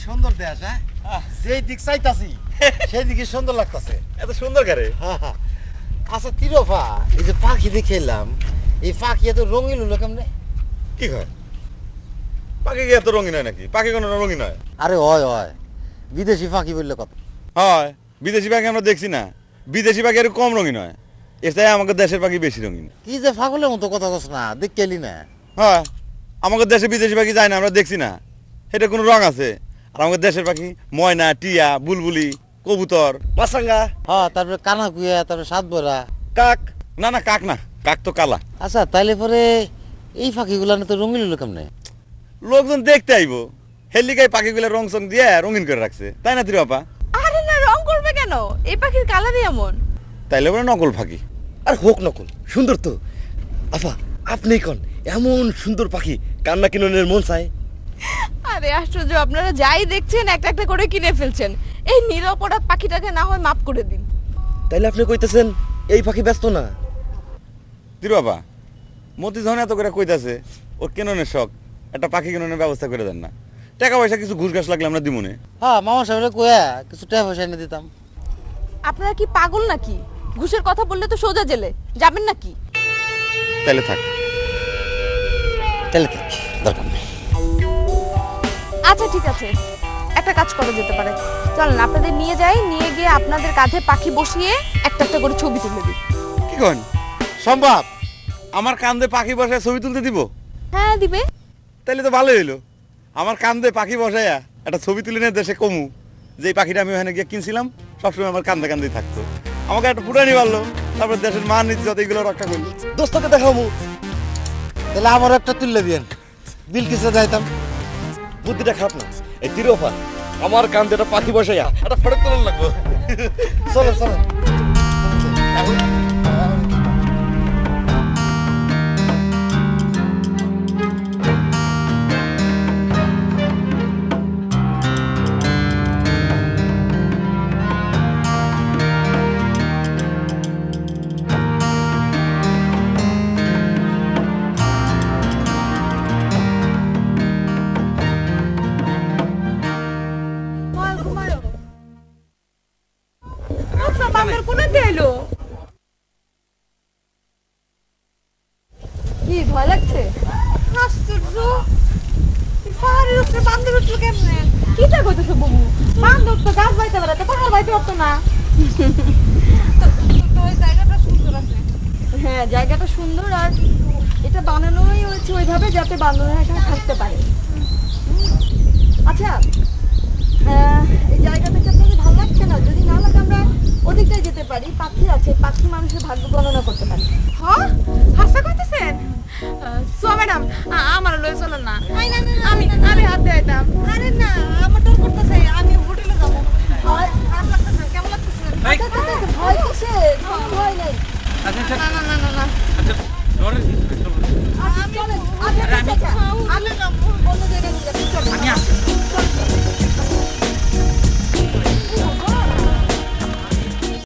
সুন্দর দেশ, হ্যাঁ? যেই দিক চাইতাছি সেই দিকে সুন্দর লাগতাছে। এত সুন্দর করে? আচ্ছা তিরফা, এই যে পাখি দেখে এলাম, এই পাখি এত রঙিন হলো কেমনে? কি হয়? পাখি কি এত রঙিন হয় নাকি? পাখি কোনো রঙিন হয়? আরে হয় হয়, বিদেশি পাখি বললে কথা। হয়, বিদেশি পাখি আমরা দেখছি না। বিদেশি পাখি আর কম রঙিন হয়, এছাড়া আমাদের দেশের পাখি বেশি রঙিন। কি যে পাগলের মতো কথা কস না, দেখতে এলি না? হ্যাঁ, আমাদের দেশে বিদেশি পাখি যায় না, আমরা দেখছি না। এটা কোনো রং আছে? আর আমাদের দেশের পাখি ময়না, টিয়া, বুলবুলি, কবুতর, মাছরাঙা। হ্যাঁ, তারপরে কানা কুয়া, তারপরে সাত ভরা, কাক। না না, কাক না, কাক তো কালা। আচ্ছা তাইলে পরে এই পাখিগুলো তো রঙিন হলো কেমনে? লোকজন দেখতে আইবো, হেলিকায় পাখিগুলো রং সং দিয়ে রঙিন করে রাখছে, তাই না তিরপা? আরে না, রং করবে কেন? এই পাখির কালারই এমন। তাইলে বলে নকল পাখি। আর হোক নকল, সুন্দর তো। আফা, আপনি কোন এমন সুন্দর পাখি কান্না কিননের মন চায়? আরে আশ্চর্য, আপনারা যাই দেখছেন একটা একটা করে কিনে ফেলছেন। এই নিরপরাধ পাখিটাকে না হয় মাফ করে দিন। তাইলে আপনি কইতেছেন এই পাখি ব্যস্ত না? তিরপা, মতি যখন এত করে কইতাছে ওর কেননের শখ, একটা পাখি কেননের ব্যবস্থা করে দেন না? টাকা পয়সা কিছু ঘুষ ঘাস লাগলে আমরা দিমুনে। হ্যাঁ, মামা সাহেব কয়া কিছু টাকা পয়সা এনে দিতাম। আপনারা কি পাগল নাকি? ঘুষের কথা বললে তো সোজা জেলে যাবেন নাকি? তাইলে থাক। তাহলে থাক, দরকার নেই। আচ্ছা ঠিক আছে, একটা কাজ করা যেতে পারে। চলেন আপনাদের নিয়ে যাই, নিয়ে গিয়ে আপনাদের কাঁধে পাখি বসিয়ে একটা একটা করে ছবি তুলে দিই। কি কন সম্ভব? আমার কান্দে পাখি বসায় ছবি তুলতে দিব? হ্যাঁ দিবে। তাইলে তো ভালোই হইলো। আমার কান্দে পাখি বসাইয়া একটা ছবি তুলে নিয়ে দেশে কমু যে এই পাখিটা আমি ওখানে গিয়ে কিনছিলাম, সবসময় আমার কান্দে কান্দেই থাকতো। আমাকে একটা ফুটানি মারলো, তারপর দেশের মান ইজ্জত এগুলো রক্ষা করলো। দোস্তকে দেখাবো। তাহলে আমার একটা তুললে দিয়েন, বিল কিসে যাইতাম। বুদ্ধিটা খারাপ না। এই তিরফা, আমার কান্দে একটা পাখি বসাইয়া একটা ফটো তোলা লাগবো। চলো চলো। কি ভয় লাগছে? আশ্চর্য, পাহাড়ের উপরে বান্দর উঠলো কেমনে? কিটা কইতেছো বাবু? বান্দর তো গাছ বাইতে বেড়াতে, পাহাড় বাইতে পারতো না। তো ওই জায়গাটা সুন্দর আছে। হ্যাঁ, জায়গাটা সুন্দর, আর এটা বানানোই হয়েছে ওইভাবে যাতে বান্দররা এখানে থাকতে পারে। আচ্ছা, এই জায়গাটা কি আপনাদের ভালো লাগছে না? যদি না লাগে আমরা ওদিকটাই যেতে পারি, পাখি আছে, পাখি মানুষের ভাগ্য গণনা করতে পারে। হ্যাঁ, হাসা কইতেছেন? সো ম্যাডাম, আমার লয়ে চলেন না। আমি হাত দিতাম। আরে না, আমার ডর করতেছে, আমি হোটেলে যাব। ভয় খারাপ লাগতেছে, কেমন লাগতেছে? ভয় কিসের? ভয় নাই। না না না না।